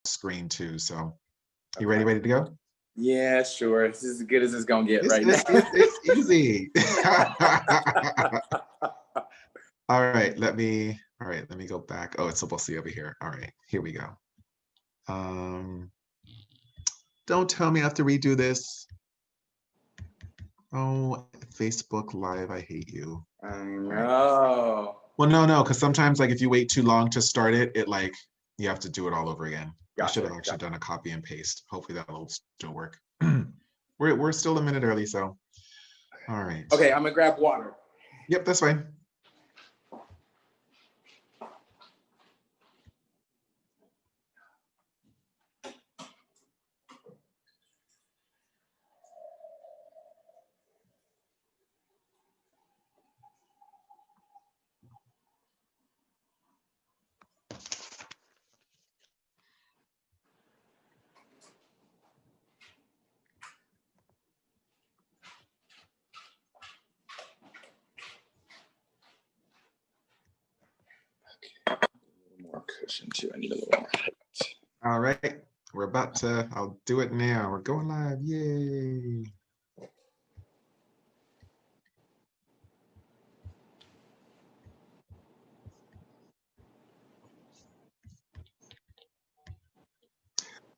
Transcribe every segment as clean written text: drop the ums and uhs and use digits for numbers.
screen too. So you ready to go? Yeah, sure. This is as good as it's gonna get right now. It's easy. All right, let me go back. Oh, it's supposed to be over here. All right, here we go. Don't tell me I have to redo this. Oh, Facebook Live, I hate you. I know. Well, no, because sometimes like if you wait too long to start it, like you have to do it all over again. Gotcha, I should have actually done a copy and paste. Hopefully that'll still work. We're still a minute early, so all right. Okay, I'm gonna grab water. Yep, that's fine. More cushion too. I need a little more height. All right, I'll do it now. We're going live, yay.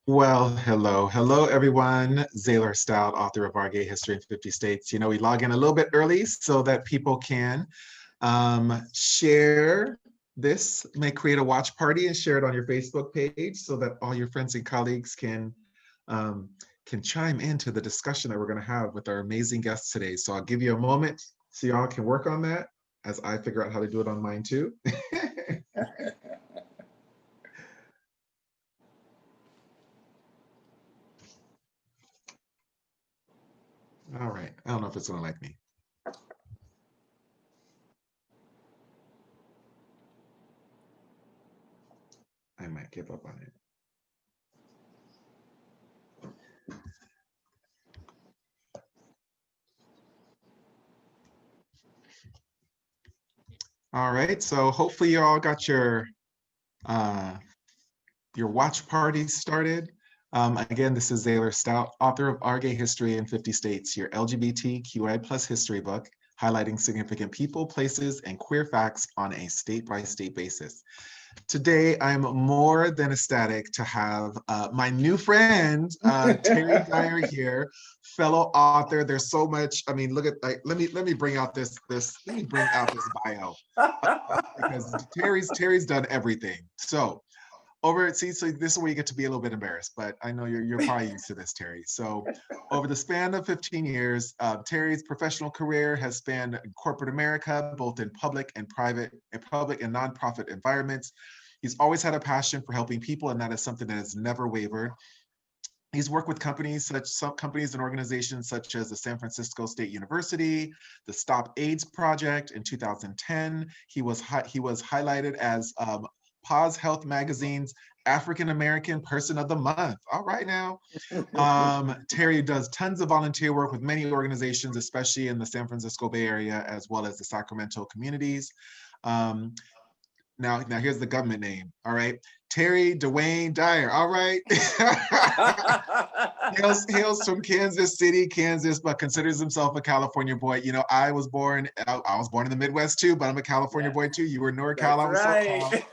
Well, hello everyone. Zaylore Stout, author of Our Gay History in 50 States. You know, we log in a little bit early so that people can share this, may create a watch party and share it on your Facebook page so that all your friends and colleagues can chime into the discussion that we're going to have with our amazing guests today. So I'll give you a moment so y'all can work on that as I figure out how to do it on mine too. All right, I don't know if it's going to like me. I might give up on it. All right, so hopefully you all got your watch party started. Again, this is Zaylore Stout, author of Our Gay History in 50 States, your LGBTQI+ history book, highlighting significant people, places, and queer facts on a state-by-state basis. Today, I'm more than ecstatic to have my new friend, Terry Dyer here, fellow author. There's so much, I mean, look at, like, let me bring out this bio. Because Terry's done everything. So so this is where you get to be a little bit embarrassed, but I know you're probably used to this, Terry. So over the span of 15 years, Terry's professional career has spanned corporate America, both in public and nonprofit environments. He's always had a passion for helping people, and that is something that has never wavered. He's worked with some companies and organizations such as the San Francisco State University, the Stop AIDS Project in 2010. He was highlighted as Pause Health Magazine's African American Person of the Month. All right now. Terry does tons of volunteer work with many organizations, especially in the San Francisco Bay Area, as well as the Sacramento communities. Now here's the government name, all right? Terry Dwayne Dyer, all right? hails from Kansas City, Kansas, but considers himself a California boy. You know, I was born in the Midwest too, but I'm a California boy too. You were NorCal, I was SoCal.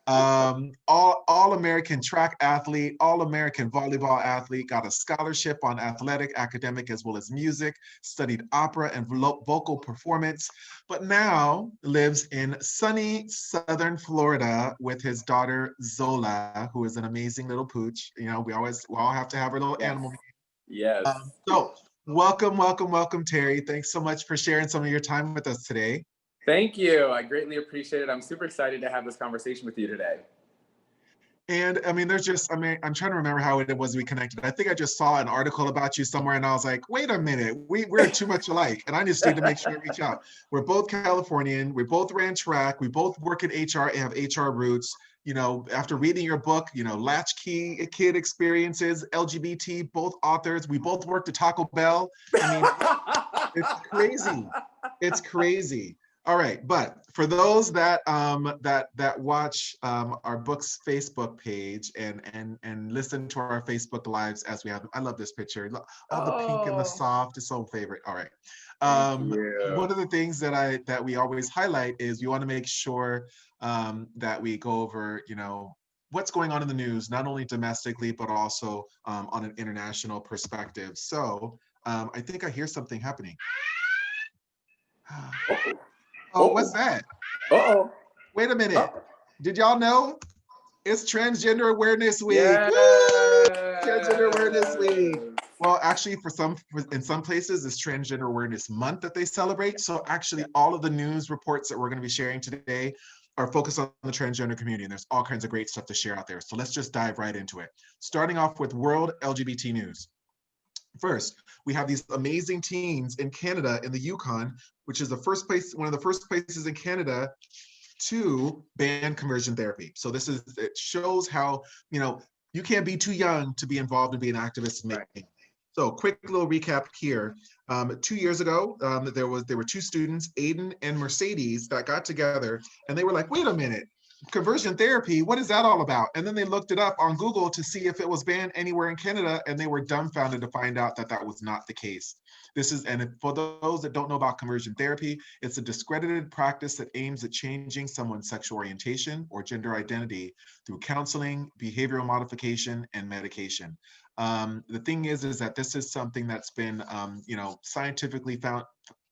All-American track athlete, All-American volleyball athlete, got a scholarship on athletic, academic, as well as music, studied opera and vocal performance, but now lives in sunny Southern Florida with his daughter, Zola, who is an amazing little pooch. You know, we all have to have our little animal. Yes. So welcome, Terry. Thanks so much for sharing some of your time with us today. Thank you. I greatly appreciate it. I'm super excited to have this conversation with you today. And I mean, I'm trying to remember how it was we connected. I think I just saw an article about you somewhere and I was like, wait a minute, we're too much alike. And I just need to make sure I reach out. We're both Californian. We both ran track. We both work in HR and have HR roots. You know, after reading your book, you know, Latchkey Kid Experiences, LGBT, both authors. We both worked at Taco Bell. I mean, it's crazy. It's crazy. All right, but for those that that watch our book's Facebook page and listen to our Facebook lives as we have, I love this picture. All the pink and the soft is so favorite. All right. Thank you. One of the things that we always highlight is we want to make sure that we go over, you know, what's going on in the news, not only domestically but also on an international perspective. So I think I hear something happening. Oh, what's that? Uh-oh. Wait a minute. Did y'all know it's Transgender Awareness Week? Yes. Woo! Transgender Awareness Week. Well, actually, in some places, it's Transgender Awareness Month that they celebrate. So actually, all of the news reports that we're going to be sharing today are focused on the transgender community, and there's all kinds of great stuff to share out there. So let's just dive right into it. Starting off with World LGBT News. First, we have these amazing teens in Canada, in the Yukon, which is one of the first places in Canada to ban conversion therapy. So it shows how, you know, you can't be too young to be involved and be an activist. Right. So quick little recap here. 2 years ago, there were two students, Aiden and Mercedes, that got together and they were like, wait a minute, conversion therapy, what is that all about? And then they looked it up on Google to see if it was banned anywhere in Canada, and they were dumbfounded to find out that that was not the case. And for those that don't know about conversion therapy, it's a discredited practice that aims at changing someone's sexual orientation or gender identity through counseling, behavioral modification, and medication. The thing is that this is something that's been, you know, scientifically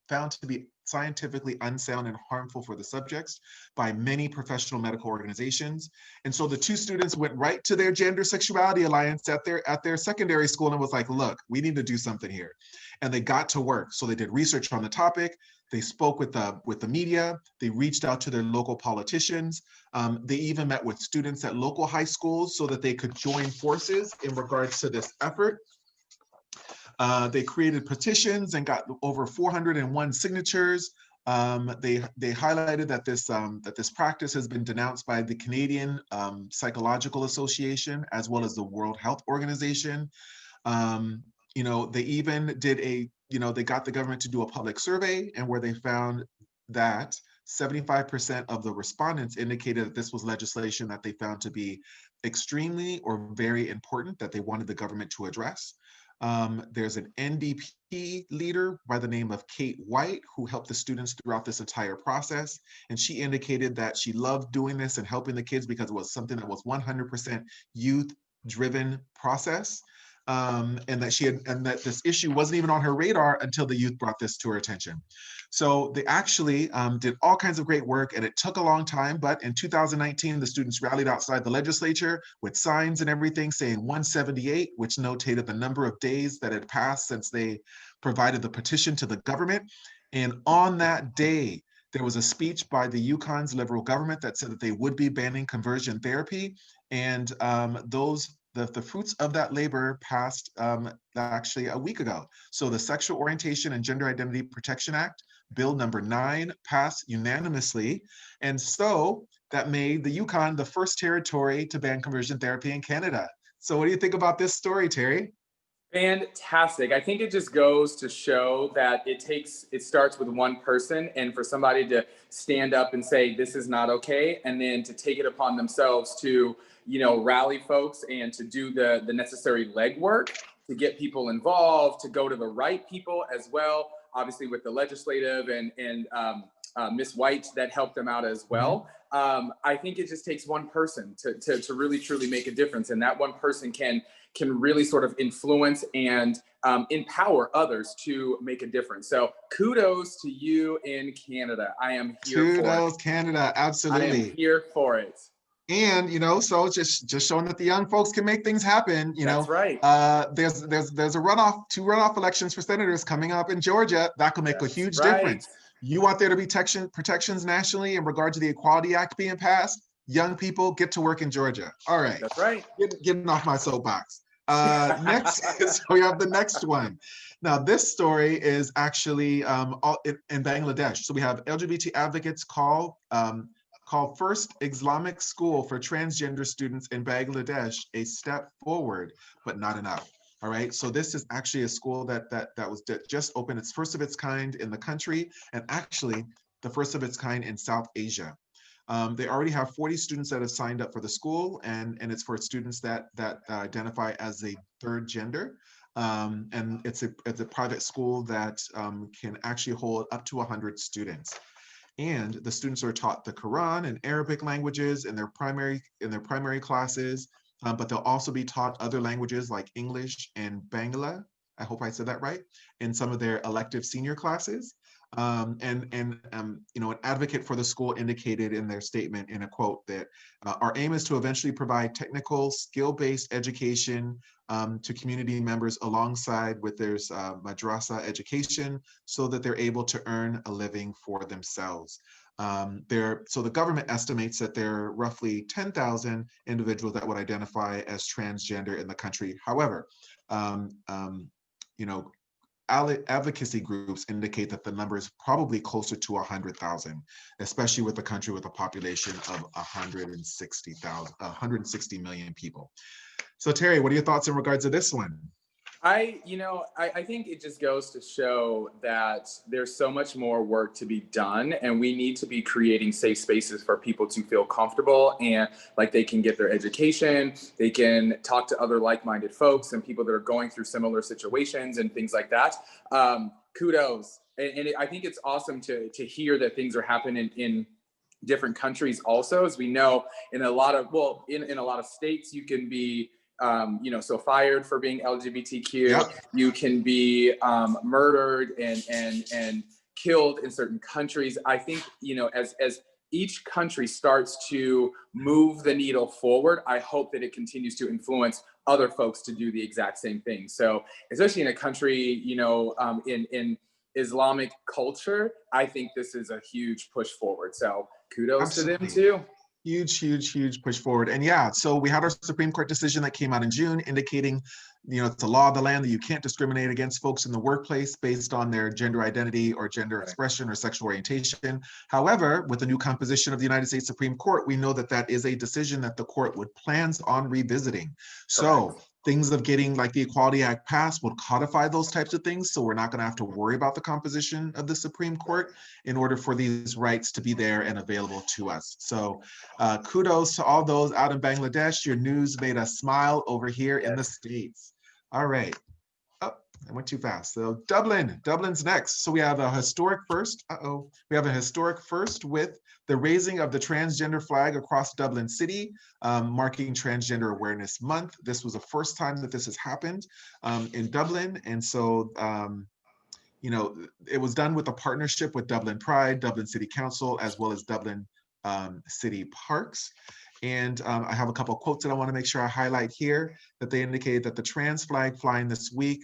found to be scientifically unsound and harmful for the subjects by many professional medical organizations. And so the two students went right to their Gender Sexuality Alliance at their secondary school and was like, look, we need to do something here. And they got to work. So they did research on the topic. They spoke with the media. They reached out to their local politicians. They even met with students at local high schools so that they could join forces in regards to this effort. They created petitions and got over 401 signatures. They highlighted that this practice has been denounced by the Canadian Psychological Association as well as the World Health Organization. You know, they even did they got the government to do a public survey, and where they found that 75% of the respondents indicated that this was legislation that they found to be extremely or very important that they wanted the government to address. There's an NDP leader by the name of Kate White who helped the students throughout this entire process. And she indicated that she loved doing this and helping the kids because it was something that was 100% youth-driven process. And that this issue wasn't even on her radar until the youth brought this to her attention. So they actually did all kinds of great work, and it took a long time, but in 2019, the students rallied outside the legislature with signs and everything saying 178, which notated the number of days that had passed since they provided the petition to the government. And on that day, there was a speech by the Yukon's Liberal government that said that they would be banning conversion therapy. And the fruits of that labor passed actually a week ago. So the Sexual Orientation and Gender Identity Protection Act, Bill number 9, passed unanimously. And so that made the Yukon the first territory to ban conversion therapy in Canada. So what do you think about this story, Terry? Fantastic. I think it just goes to show that it starts with one person, and for somebody to stand up and say, this is not okay, and then to take it upon themselves to, you know, rally folks and to do the necessary legwork to get people involved, to go to the right people as well, obviously with the legislative and Ms. White that helped them out as well. I think it just takes one person to really truly make a difference, and that one person can really sort of influence and empower others to make a difference. So kudos to you in Canada. I am here for it. Kudos, Canada, absolutely. I am here for it. And, you know, so just showing that the young folks can make things happen, you know. That's right. There's two runoff elections for senators coming up in Georgia. That could make a huge difference. You want there to be protections nationally in regard to the Equality Act being passed? Young people, get to work in Georgia. All right. That's right. Getting off my soapbox. Next, so we have the next one. Now, this story is actually in Bangladesh. So we have LGBT advocates call First Islamic School for Transgender Students in Bangladesh a step forward, but not enough. All right, so this is actually a school that was just opened. It's first of its kind in the country, and actually the first of its kind in South Asia. They already have 40 students that have signed up for the school, and it's for students that identify as a third gender. And it's a private school that can actually hold up to 100 students. And the students are taught the Quran and Arabic languages in their primary classes, but they'll also be taught other languages like English and Bangla. I hope I said that right, in some of their elective senior classes. You know, an advocate for the school indicated in their statement in a quote that our aim is to eventually provide technical, skill-based education to community members alongside with their madrasa education so that they're able to earn a living for themselves. So the government estimates that there are roughly 10,000 individuals that would identify as transgender in the country. However, you know, advocacy groups indicate that the number is probably closer to 100,000, especially with the country with a population of 160 million people. So Terry, what are your thoughts in regards to this one? I think it just goes to show that there's so much more work to be done, and we need to be creating safe spaces for people to feel comfortable and like they can get their education, they can talk to other like-minded folks and people that are going through similar situations and things like that. Kudos. I think it's awesome to hear that things are happening in different countries also. As we know, in a lot of states, you can be so fired for being LGBTQ. Yep. You can be murdered and killed in certain countries. I think, as each country starts to move the needle forward, I hope that it continues to influence other folks to do the exact same thing. So especially in a country, in Islamic culture, I think this is a huge push forward. So kudos Absolutely. to them too. Huge push forward. And yeah, so we had our Supreme Court decision that came out in June indicating, it's a law of the land that you can't discriminate against folks in the workplace based on their gender identity or gender expression or sexual orientation. However, with the new composition of the United States Supreme Court, we know that that is a decision that the court would plans on revisiting. So things of getting like the Equality Act passed will codify those types of things. So we're not going to have to worry about the composition of the Supreme Court in order for these rights to be there and available to us. So kudos to all those out in Bangladesh. Your news made us smile over here in the States. All right. Oh, I went too fast. So Dublin's next. So we have a historic first. We have a historic first with the raising of the transgender flag across Dublin City, marking Transgender Awareness Month. This was the first time that this has happened in Dublin. And so, it was done with a partnership with Dublin Pride, Dublin City Council, as well as Dublin City Parks. And I have a couple of quotes that I want to make sure I highlight here, that they indicate that the trans flag flying this week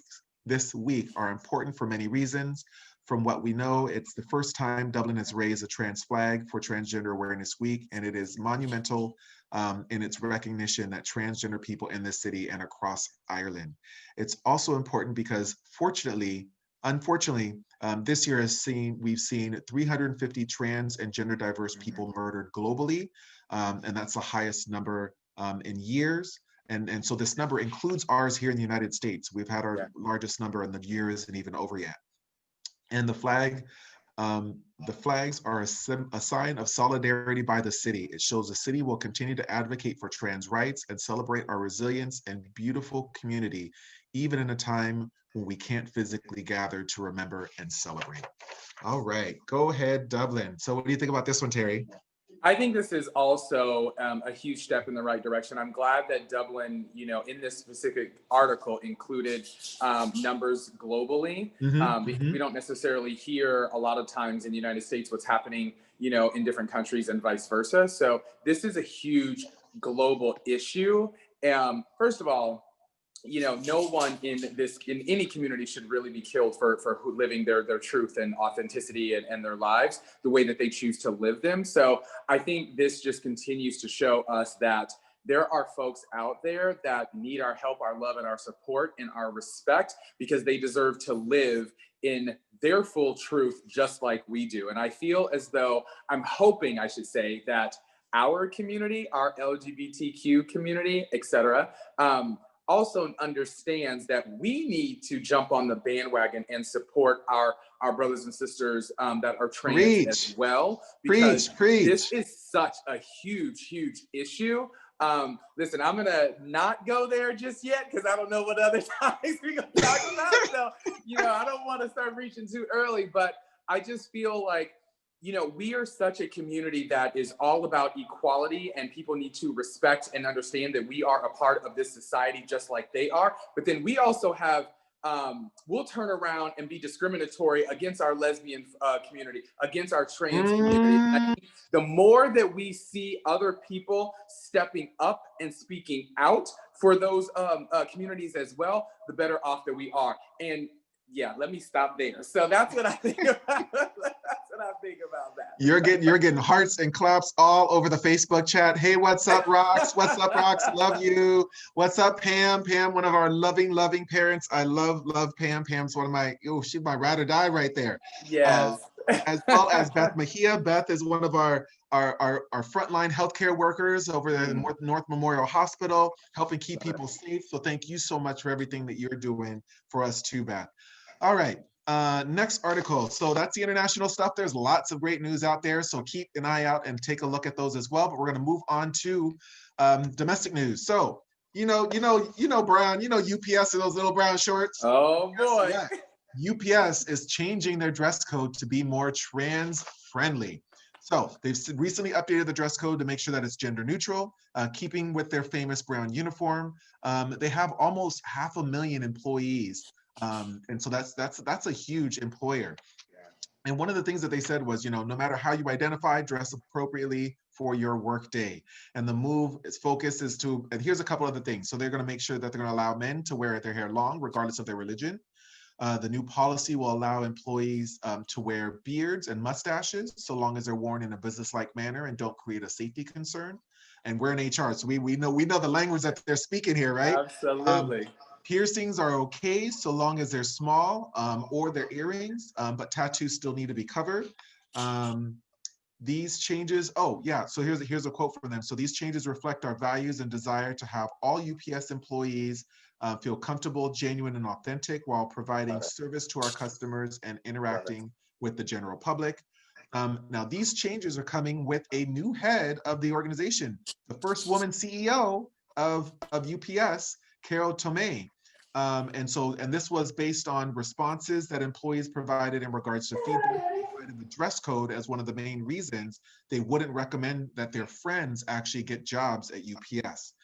are important for many reasons. From what we know, it's the first time Dublin has raised a trans flag for Transgender Awareness Week, and it is monumental in its recognition that transgender people in this city and across Ireland. It's also important because unfortunately, this year we've seen 350 trans and gender diverse people murdered globally, and that's the highest number in years. And so this number includes ours here in the United States. We've had our largest number in the years and even over yet. And the flags are a sign of solidarity by the city. It shows the city will continue to advocate for trans rights and celebrate our resilience and beautiful community, even in a time when we can't physically gather to remember and celebrate. All right, go ahead, Dublin. So what do you think about this one, Terry? I think this is also a huge step in the right direction. I'm glad that Dublin, in this specific article included numbers globally, because we don't necessarily hear a lot of times in the United States what's happening, in different countries and vice versa. So this is a huge global issue. First of all, no one in any community should really be killed for living their truth and authenticity and their lives the way that they choose to live them. So I think this just continues to show us that there are folks out there that need our help, our love, and our support and our respect, because they deserve to live in their full truth just like we do. And I feel as though, I'm hoping, I should say, that our community, our LGBTQ community, etc., also understands that we need to jump on the bandwagon and support our brothers and sisters that are trans as well, because this is such a huge issue. Listen, I'm gonna not go there just yet because I don't know what other topics we're gonna talk about. So, I don't want to start reaching too early, but I just feel like, we are such a community that is all about equality, and people need to respect and understand that we are a part of this society just like they are. But then we also have, we'll turn around and be discriminatory against our lesbian community, against our trans community. The more that we see other people stepping up and speaking out for those communities as well, the better off that we are. And yeah, let me stop there. So that's what I think about. That's what I think about that. You're getting hearts and claps all over the Facebook chat. Hey, what's up, Rox? What's up, Rox? Love you. What's up, Pam? Pam, one of our loving parents. I love Pam. Pam's one of my, she's my ride or die right there. Yes. As well as Beth Mejia. Beth is one of our frontline healthcare workers over there in North Memorial Hospital, helping keep people safe. So thank you so much for everything that you're doing for us too, Beth. All right, next article. So that's the international stuff. There's lots of great news out there, so keep an eye out and take a look at those as well. But we're going to move on to domestic news. So brown, UPS and those little brown shorts. Oh boy. Yeah. UPS is changing their dress code to be more trans friendly. So they've recently updated the dress code to make sure that it's gender neutral, keeping with their famous brown uniform. They have almost 500,000 employees. And so that's a huge employer. And one of the things that they said was, no matter how you identify, dress appropriately for your work day. And the move, its focus is to, and here's a couple other things. So they're going to make sure that they're going to allow men to wear their hair long, regardless of their religion. The new policy will allow employees to wear beards and mustaches, so long as they're worn in a business-like manner and don't create a safety concern. And we're in HR, so we know the language that they're speaking here, right? Absolutely. Piercings are okay so long as they're small or they're earrings, but tattoos still need to be covered. These changes, so here's a quote from them. So these changes reflect our values and desire to have all UPS employees feel comfortable, genuine, and authentic while providing service to our customers and interacting with the general public. Now, these changes are coming with a new head of the organization, the first woman CEO of UPS, Carol Tomei. And this was based on responses that employees provided in regards to feedback in the dress code as one of the main reasons they wouldn't recommend that their friends actually get jobs at UPS.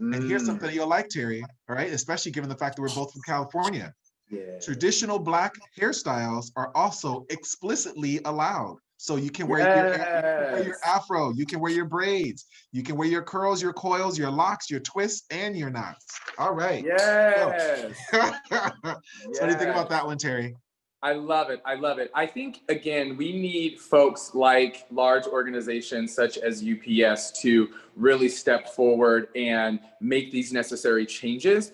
And here's something that you'll like, Terry, all right? Especially given the fact that we're both from California. Yeah. Traditional Black hairstyles are also explicitly allowed. So you can wear your afro, you can wear your braids, you can wear your curls, your coils, your locks, your twists, and your knots. All right. Yes. So what do you think about that one, Terry? I love it. I love it. I think, again, we need folks like large organizations such as UPS to really step forward and make these necessary changes.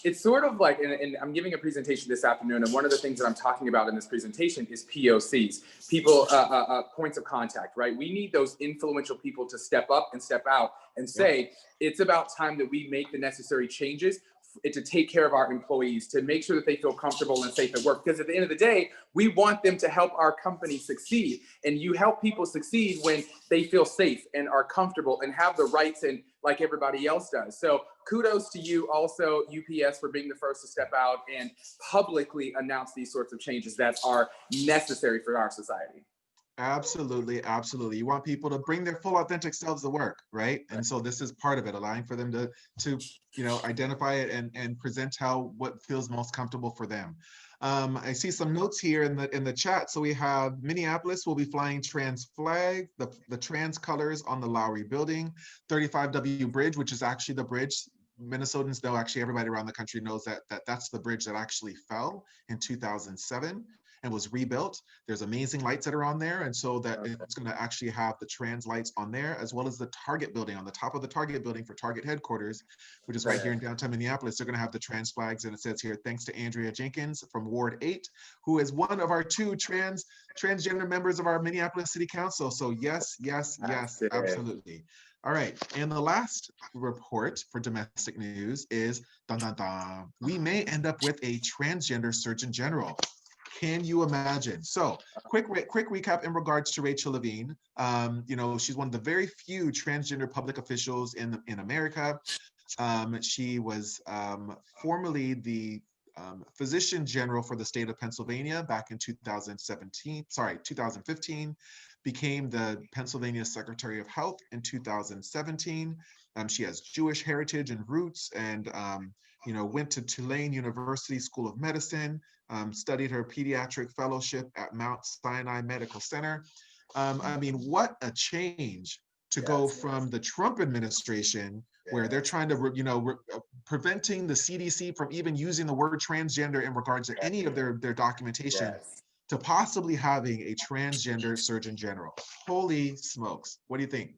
It's sort of like, and I'm giving a presentation this afternoon, and one of the things that I'm talking about in this presentation is POCs, people, points of contact, right? We need those influential people to step up and step out and say, it's about time that we make the necessary changes to take care of our employees, to make sure that they feel comfortable and safe at work. Because at the end of the day, we want them to help our company succeed. And you help people succeed when they feel safe and are comfortable and have the rights and like everybody else does. So kudos to you also, UPS, for being the first to step out and publicly announce these sorts of changes that are necessary for our society. Absolutely, absolutely. You want people to bring their full authentic selves to work, right? And so this is part of it, allowing for them to identify it and present what feels most comfortable for them. I see some notes here in the chat. So we have Minneapolis will be flying trans flag, the trans colors on the Lowry building, 35W Bridge, which is actually the bridge. Minnesotans know, actually everybody around the country knows that's the bridge that actually fell in 2007. And was rebuilt. There's amazing lights that are on there. And so that it's going to actually have the trans lights on there, as well as the Target building, on the top of the Target building for Target headquarters, which is right here in downtown Minneapolis. They're going to have the trans flags. And it says here, thanks to Andrea Jenkins from Ward 8, who is one of our 2 transgender members of our Minneapolis City Council. So yes, absolutely. All right, and the last report for domestic news is, dun, dun, dun, we may end up with a transgender surgeon general. Can you imagine? So quick recap in regards to Rachel Levine. You know, she's one of the very few transgender public officials in America. She was formerly the physician general for the state of Pennsylvania back in 2015, became the Pennsylvania Secretary of Health in 2017. She has Jewish heritage and roots, and you know, went to Tulane University School of Medicine, studied her pediatric fellowship at Mount Sinai Medical Center. I mean, what a change to go from the Trump administration, where they're trying to, you know, preventing the CDC from even using the word transgender in regards to any of their documentation, to possibly having a transgender surgeon general. Holy smokes. What do you think?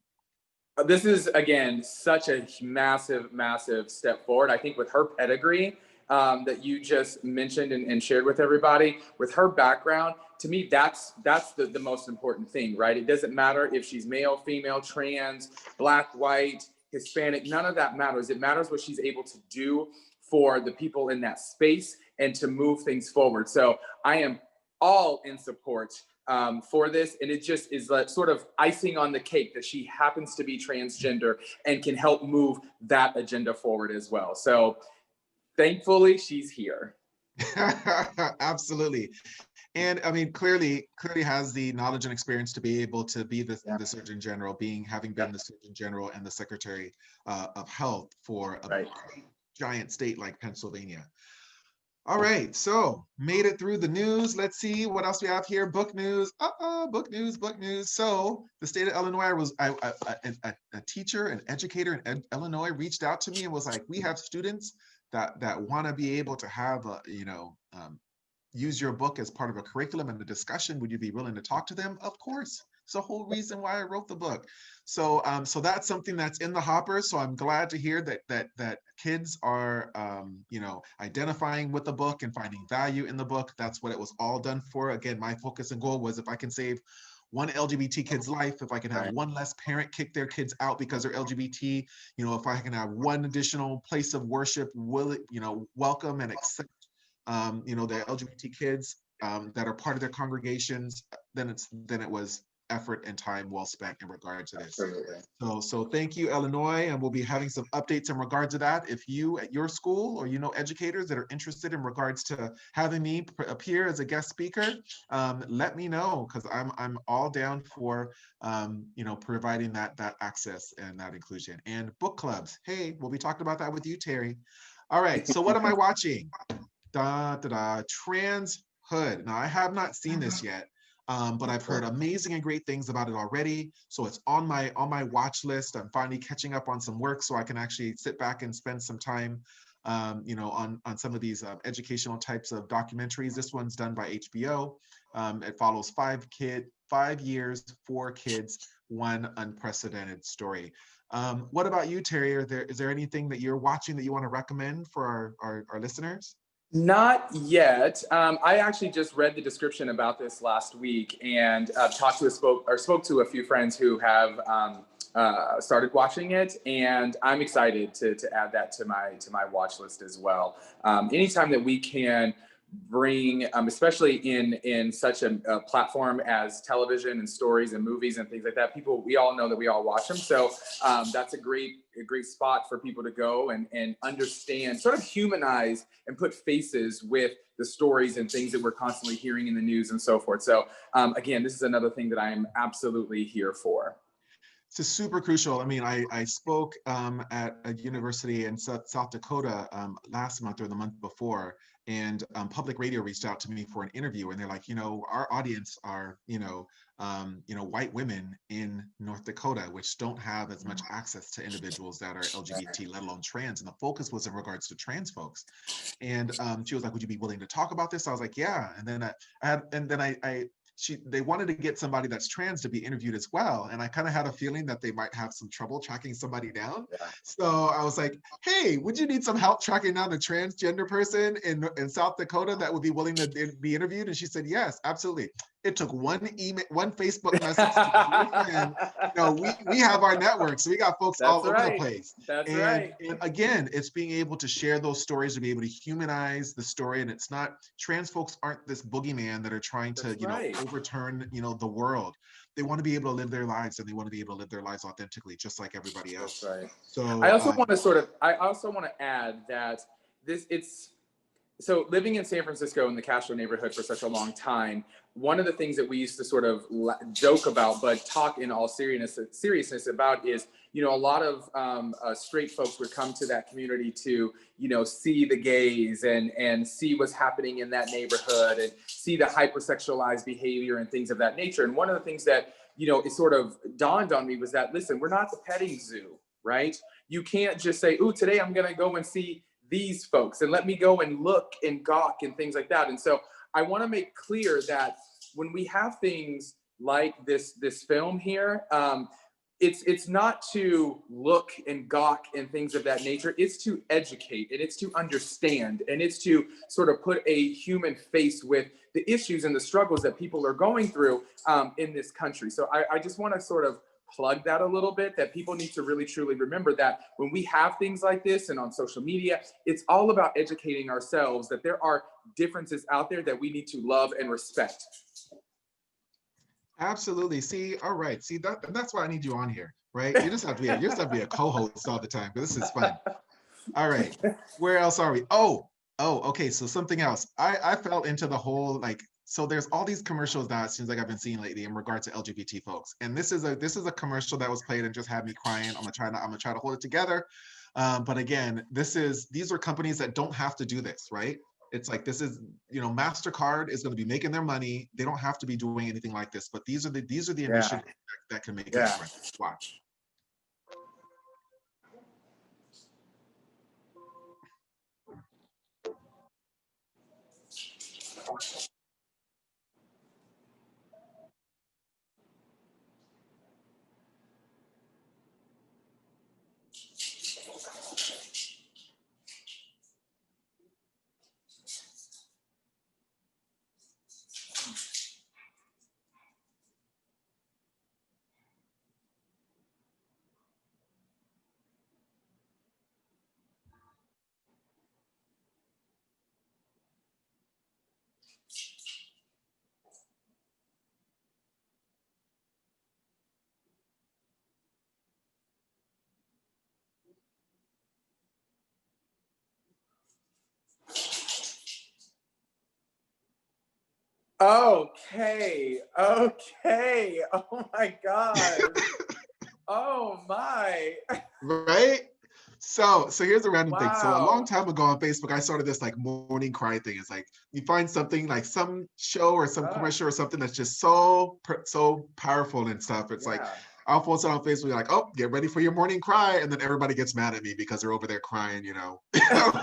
This is, again, such a massive, massive step forward. I think with her pedigree that you just mentioned and shared with everybody, with her background, to me, that's the most important thing, right? It doesn't matter if she's male, female, trans, black, white, Hispanic, none of that matters. It matters what she's able to do for the people in that space and to move things forward. So I am all in support for this, and it just is like sort of icing on the cake that she happens to be transgender and can help move that agenda forward as well. So thankfully she's here. Absolutely. And I mean, clearly has the knowledge and experience to be able to be the Surgeon General, having been the Surgeon General and the Secretary of Health for a giant state like Pennsylvania. All right, so made it through the news. Let's see what else we have here. Book news. Book news. So the state of Illinois a teacher, an educator in Illinois reached out to me and was like, we have students that want to be able to have use your book as part of a curriculum and a discussion. Would you be willing to talk to them? Of course. It's the whole reason why I wrote the book. So so that's something that's in the hopper. So I'm glad to hear that kids are identifying with the book and finding value in the book. That's what it was all done for. Again, my focus and goal was, if I can save one LGBT kid's life, if I can have one less parent kick their kids out because they're LGBT, if I can have one additional place of worship, welcome and accept the LGBT kids that are part of their congregations, then it was effort and time well spent in regard to this. Absolutely. So thank you, Illinois, and we'll be having some updates in regard to that. If you at your school or educators that are interested in regards to having me appear as a guest speaker, let me know, because I'm all down for providing that access and that inclusion. And book clubs. Hey, we'll be talking about that with you, Terry. All right. So what am I watching? Trans Hood. Now I have not seen this yet. But I've heard amazing and great things about it already. So it's on my watch list. I'm finally catching up on some work so I can actually sit back and spend some time, on some of these educational types of documentaries. This one's done by HBO. It follows 5 years, 4 kids, one unprecedented story. What about you, Terry? Is there anything that you're watching that you want to recommend for our listeners? Not yet. I actually just read the description about this last week and spoke to a few friends who have started watching it, and I'm excited to add that to my watch list as well. Anytime that we can bring, especially in such a platform as television and stories and movies and things like that, we all know that we all watch them. So that's a great spot for people to go and understand, sort of humanize and put faces with the stories and things that we're constantly hearing in the news and so forth. So again, this is another thing that I am absolutely here for. It's super crucial. I mean, I spoke at a university in South Dakota last month or the month before, and public radio reached out to me for an interview, and they're like, our audience are, white women in North Dakota, which don't have as much access to individuals that are LGBT, let alone trans. And the focus was in regards to trans folks. And she was like, would you be willing to talk about this? I was like, yeah. And then they wanted to get somebody that's trans to be interviewed as well. And I kind of had a feeling that they might have some trouble tracking somebody down. Yeah. So I was like, hey, would you need some help tracking down a transgender person in South Dakota that would be willing to be interviewed? And she said, yes, absolutely. It took one email, one Facebook message to your friend. We have our network, so we got folks all over the place. That's and, right. And again, it's being able to share those stories, to be able to humanize the story. And it's not, trans folks aren't this boogeyman that are trying to, overturn, the world. They want to be able to live their lives, and they want to be able to live their lives authentically, just like everybody else. That's right. So I also want to add that so living in San Francisco in the Castro neighborhood for such a long time, one of the things that we used to sort of joke about, but talk in all seriousness about is, a lot of straight folks would come to that community to, see the gays and see what's happening in that neighborhood and see the hypersexualized behavior and things of that nature. And one of the things that, it sort of dawned on me was that, listen, we're not the petting zoo, right? You can't just say, ooh, today I'm going to go and see these folks and let me go and look and gawk and things like that. And so I want to make clear that when we have things like this film here, it's not to look and gawk and things of that nature. It's to educate, and it's to understand, and it's to sort of put a human face with the issues and the struggles that people are going through in this country. So I just want to sort of plug that a little bit, that people need to really truly remember that when we have things like this and on social media, it's all about educating ourselves that there are differences out there that we need to love and respect. Absolutely. See, all right. See, that's why I need you on here, right? You just have to be a co-host all the time, because this is fun. All right. Where else are we? Oh, okay. So something else. I fell into the whole, so there's all these commercials now, it seems like I've been seeing lately in regard to LGBT folks. And this is a commercial that was played and just had me crying. I'm gonna try to hold it together. But again, these are companies that don't have to do this, right? It's like, this is, MasterCard is going to be making their money. They don't have to be doing anything like this, but these are the initiatives that can make a difference. Watch. Okay. Oh my God. Oh my. Right? So here's a random thing. So a long Wow. time ago on Facebook, I started this morning cry thing. It's like, you find something like some show or some commercial or something that's just so powerful and stuff. It's like, I'll post it on Facebook, like, oh, get ready for your morning cry. And then everybody gets mad at me because they're over there crying,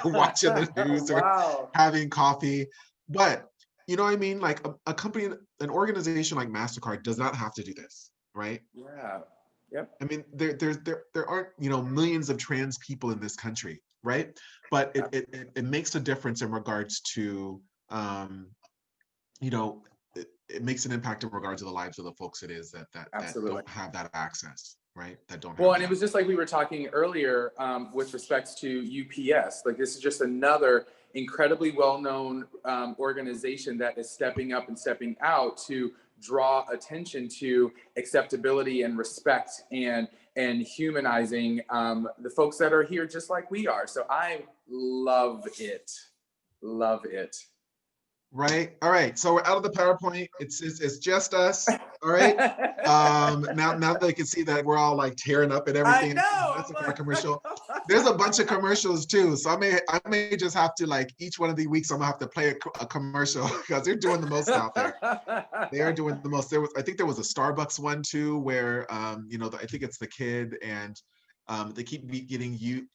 watching the news or having coffee. But you know what I mean? Like a company, an organization like MasterCard does not have to do this, right? Yeah. Yep. I mean, there aren't, millions of trans people in this country, right? But it makes a difference in regards to, it makes an impact in regards to the lives of the folks it is that don't have that access, right? That don't have Well, and it was just like we were talking earlier with respect to UPS. Like, this is just another incredibly well-known organization that is stepping up and stepping out to draw attention to acceptability and respect and humanizing the folks that are here just like we are. So I love it. Love it. Right. All right. So we're out of the PowerPoint. It's just us. All right. Now they can see that we're all like tearing up and everything. I know. That's a car commercial. There's a bunch of commercials too. So I may just have to, each one of these weeks I'm gonna have to play a commercial, because they're doing the most out there. They are doing the most. I think there was a Starbucks one too, where I think it's the kid, and they keep getting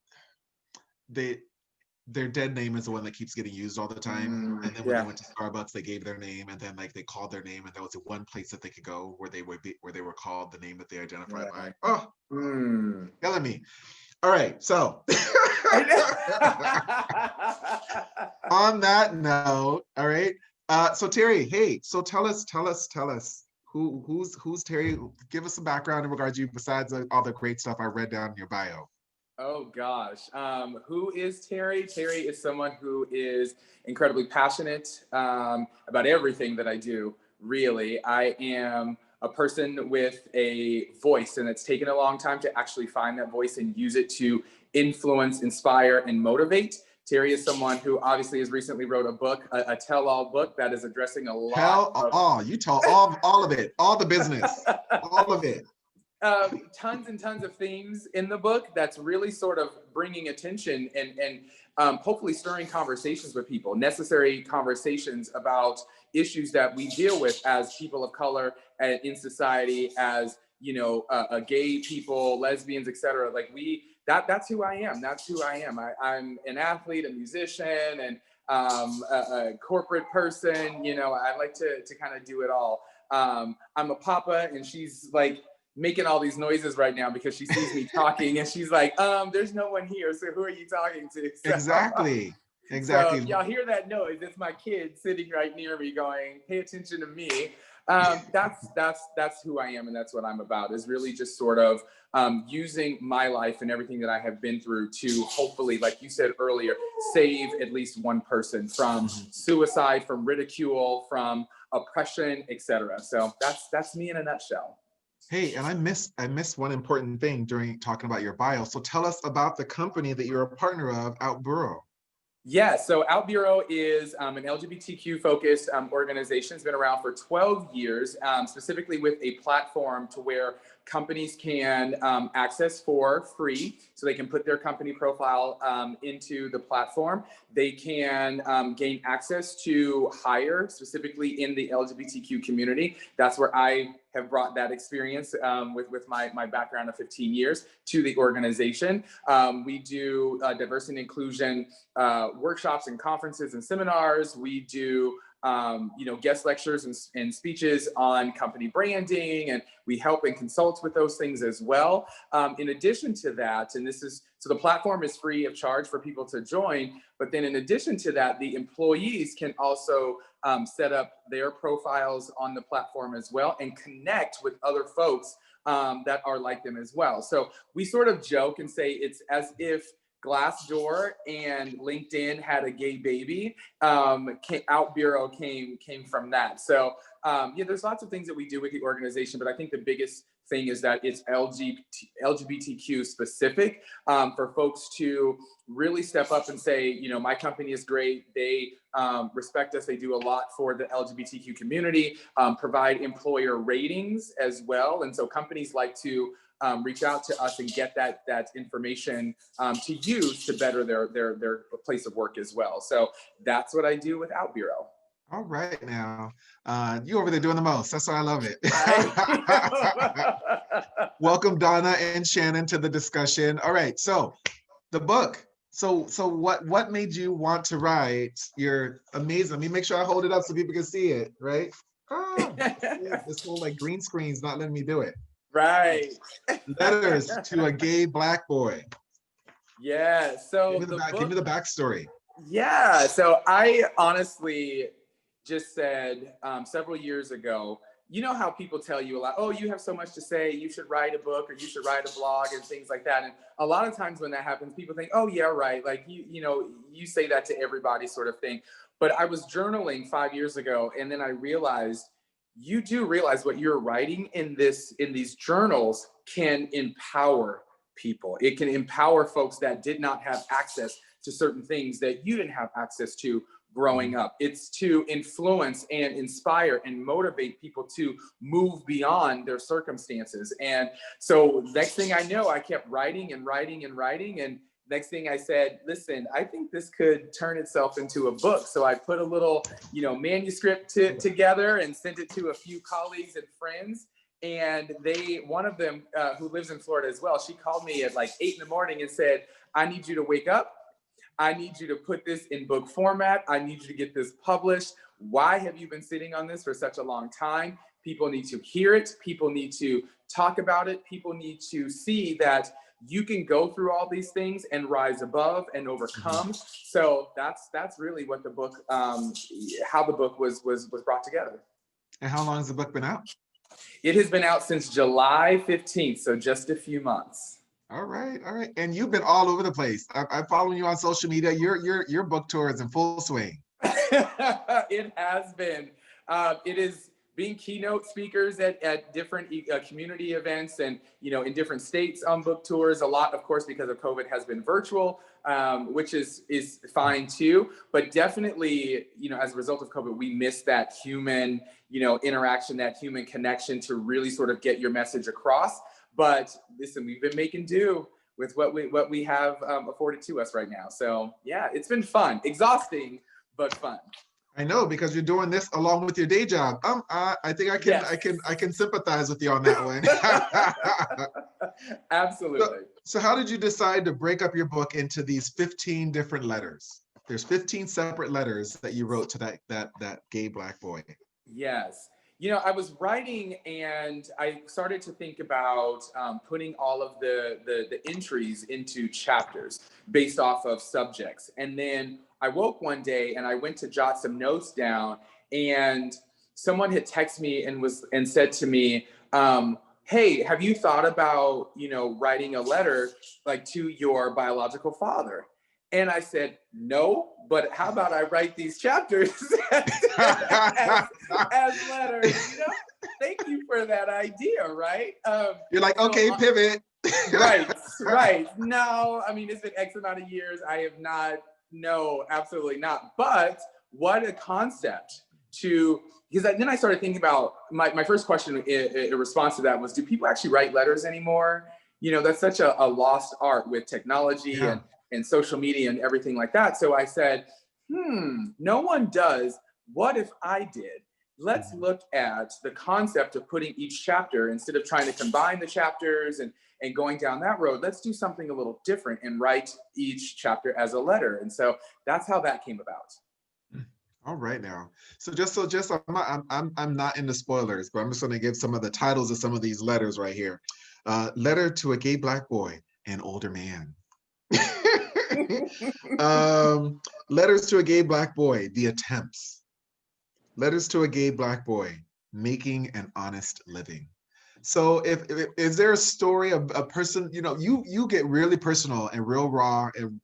their dead name is the one that keeps getting used all the time. And then when they went to Starbucks, they gave their name, and then they called their name, and that was the one place that they could go where they were called the name that they identified by. Oh, killing me. All right, so on that note, all right, So Terry, hey, so tell us, who's Terry? Give us some background in regards to you besides all the great stuff I read down in your bio. Oh gosh, who is Terry? Terry is someone who is incredibly passionate about everything that I do. Really, I am a person with a voice, and it's taken a long time to actually find that voice and use it to influence, inspire, and motivate. Terry is someone who obviously has recently wrote a book, a tell-all book that is addressing a lot Tell all, you tell all of it, all the business, all of it. Tons and tons of themes in the book that's really sort of bringing attention and hopefully stirring conversations with people, necessary conversations about issues that we deal with as people of color in society, as gay people, lesbians, etc. Like that's who I am. That's who I am. I'm an athlete, a musician, and a corporate person. I like to kind of do it all. I'm a papa, and she's like making all these noises right now because she sees me talking, and she's like, there's no one here, so who are you talking to? So, exactly. So y'all hear that noise? It's my kid sitting right near me going, pay attention to me. That's who I am, and that's what I'm about, is really just sort of using my life and everything that I have been through to hopefully, like you said earlier, save at least one person from suicide, from ridicule, from oppression, etc. So that's me in a nutshell. Hey, and I missed one important thing during talking about your bio. So tell us about the company that you're a partner of, Outbureau. Yeah, so Outbureau is an LGBTQ focused organization. It's been around for 12 years, specifically with a platform to where companies can access for free. So they can put their company profile into the platform. They can gain access to hire, specifically in the LGBTQ community. That's where I have brought that experience with my background of 15 years to the organization. We do diversity and inclusion workshops and conferences and seminars. We do guest lectures and speeches on company branding, and we help and consult with those things as well. In addition to that, so the platform is free of charge for people to join, but then in addition to that, the employees can also set up their profiles on the platform as well and connect with other folks that are like them as well. So we sort of joke and say it's as if Glassdoor and LinkedIn had a gay baby. Outbureau came from that. So there's lots of things that we do with the organization, but I think the biggest thing is that it's LGBTQ specific, for folks to really step up and say, my company is great. They respect us. They do a lot for the LGBTQ community, provide employer ratings as well. And so companies like to reach out to us and get that information to use to better their place of work as well. So that's what I do with Outbureau. All right, now you over there doing the most. That's why I love it. Welcome Donna and Shannon to the discussion. All right, so the book. So what made you want to write? You're amazing. Let me make sure I hold it up so people can see it, right? This whole like green screen's not letting me do it. Right. Letters to a gay Black boy. Yeah. So give me the backstory. Yeah. So I honestly just said several years ago, you know how people tell you a lot, oh, you have so much to say, you should write a book or you should write a blog and things like that. And a lot of times when that happens, people think, oh yeah, right. Like you say that to everybody sort of thing. But I was journaling 5 years ago, and then I realized, you do realize what you're writing in these journals can empower people. It can empower folks that did not have access to certain things that you didn't have access to growing up. It's to influence and inspire and motivate people to move beyond their circumstances. And so next thing I know, I kept writing and writing and writing. And next thing I said, listen, I think this could turn itself into a book. So I put a little, manuscript together and sent it to a few colleagues and friends. And one of them who lives in Florida as well, she called me at like 8 a.m. and said, I need you to wake up. I need you to put this in book format. I need you to get this published. Why have you been sitting on this for such a long time? People need to hear it. People need to talk about it. People need to see that you can go through all these things and rise above and overcome. So that's really what the book, how the book was brought together. And how long has the book been out? It has been out since July 15th, so just a few months. All right, all right. And you've been all over the place. I'm following you on social media. Your book tour is in full swing. It has been. It is being keynote speakers at different community events and, in different states on book tours. A lot, of course, because of COVID has been virtual, which is fine too. But definitely, as a result of COVID, we miss that human, interaction, that human connection to really sort of get your message across. But listen, we've been making do with what we have afforded to us right now. So yeah, it's been fun, exhausting, but fun. I know, because you're doing this along with your day job. I think I can sympathize with you on that one. Absolutely. So how did you decide to break up your book into these 15 different letters? There's 15 separate letters that you wrote to that gay Black boy. Yes. I was writing and I started to think about putting all of the entries into chapters based off of subjects. And then I woke one day and I went to jot some notes down, and someone had texted me and said to me, hey, have you thought about, writing a letter like to your biological father? And I said, no, but how about I write these chapters as letters? Thank you for that idea, right? You're like, okay, pivot. Right. No, I mean, it's been X amount of years. I have not, no, absolutely not. But what a concept because then I started thinking about my first question in response to that was, do people actually write letters anymore? That's such a lost art with technology and social media and everything like that. So I said, no one does. What if I did? Let's look at the concept of putting each chapter, instead of trying to combine the chapters and going down that road, let's do something a little different and write each chapter as a letter. And so that's how that came about. All right now. So I'm not into spoilers, but I'm just going to give some of the titles of some of these letters right here. Letter to a gay Black boy, an older man. Letters to a gay Black boy, the attempts. Letters to a gay Black boy, making an honest living. So is there a story of a person, you get really personal and real raw and,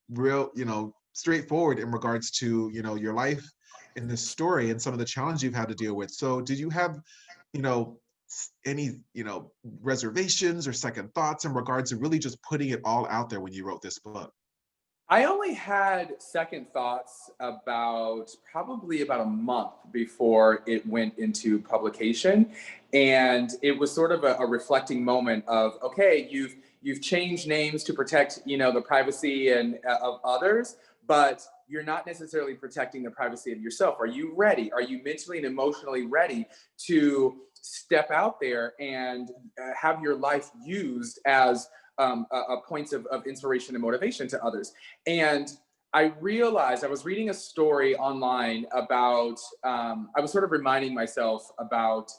real, straightforward in regards to, your life in this story and some of the challenges you've had to deal with. So did you have, any, reservations or second thoughts in regards to really just putting it all out there when you wrote this book? I only had second thoughts probably about a month before it went into publication. And it was sort of a reflecting moment of, okay, you've changed names to protect, the privacy of others, but you're not necessarily protecting the privacy of yourself. Are you ready? Are you mentally and emotionally ready to step out there and have your life used as a points of inspiration and motivation to others? And I realized I was reading a story online about, I was sort of reminding myself about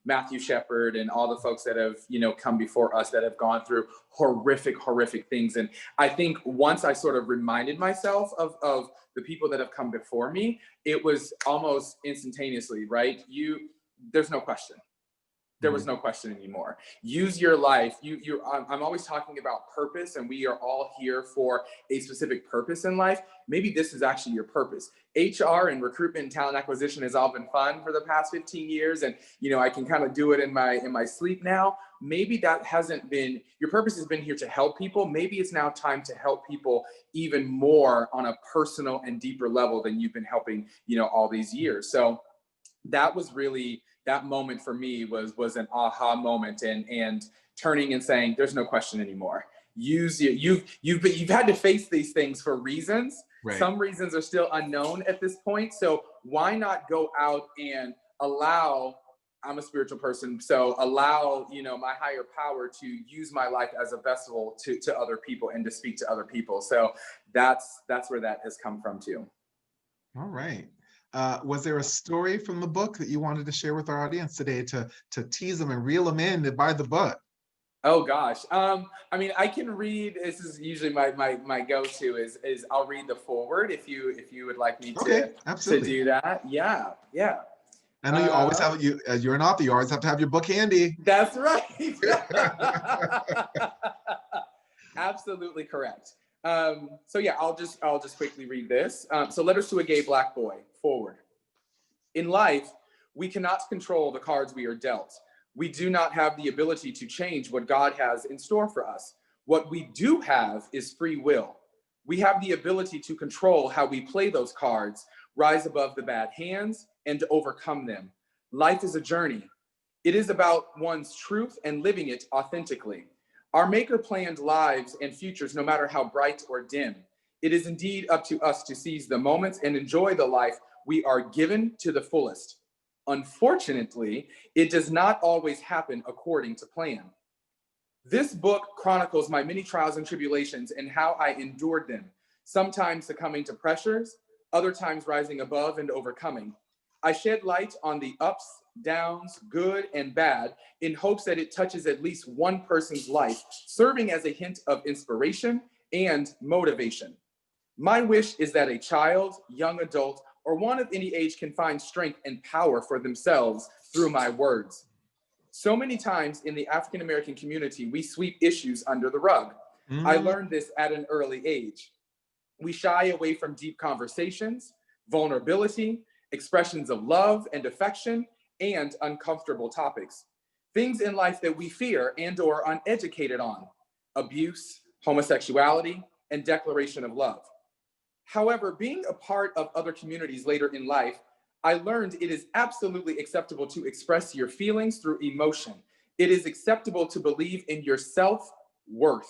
Matthew Shepard and all the folks that have, come before us that have gone through horrific things. And I think once I sort of reminded myself of the people that have come before me, it was almost instantaneously, right? There's no question. There was no question anymore. Use your life. I'm always talking about purpose, and we are all here for a specific purpose in life. Maybe this is actually your purpose. HR and recruitment and talent acquisition has all been fun for the past 15 years. And, I can kind of do it in my sleep now. Maybe that hasn't been, your purpose has been here to help people. Maybe it's now time to help people even more on a personal and deeper level than you've been helping, all these years. So that was really, that moment for me was an aha moment, and turning and saying, there's no question anymore. You've had to face these things for reasons. Right. Some reasons are still unknown at this point. So why not go out and allow, I'm a spiritual person, so allow, my higher power to use my life as a vessel to other people and to speak to other people. So that's where that has come from too. All right. Was there a story from the book that you wanted to share with our audience today to tease them and reel them in to buy the book? Oh gosh. I mean, I can read. This is usually my go-to is I'll read the foreword if you would like me Okay, to absolutely. do that. Yeah, yeah. I know you always Uh, have you as you're an author, you always have to have your book handy. that's right. Absolutely correct. So yeah, I'll just quickly read this. So letters to a gay black boy. Forward. In life, we cannot control the cards we are dealt. We do not have the ability to change what God has in store for us. What we do have is free will. We have the ability to control how we play those cards, rise above the bad hands, and to overcome them. Life is a journey. It is about one's truth and living it authentically. Our Maker planned lives and futures, no matter how bright or dim. It is indeed up to us to seize the moments and enjoy the life we are given to the fullest. Unfortunately, it does not always happen according to plan. This book chronicles my many trials and tribulations and how I endured them, sometimes succumbing to pressures, other times rising above and overcoming. I shed light on the ups, downs, good and bad, in hopes that it touches at least one person's life, serving as a hint of inspiration and motivation. My wish is that a child, young adult, or one of any age can find strength and power for themselves through my words. So many times in the African American community, we sweep issues under the rug. I Mm, learned this at an early age. We shy away from deep conversations, vulnerability, expressions of love and affection, and uncomfortable topics. Things in life that we fear and or are uneducated on: abuse, homosexuality, and declaration of love. However, being a part of other communities later in life, I learned it is absolutely acceptable to express your feelings through emotion. It is acceptable to believe in your self-worth.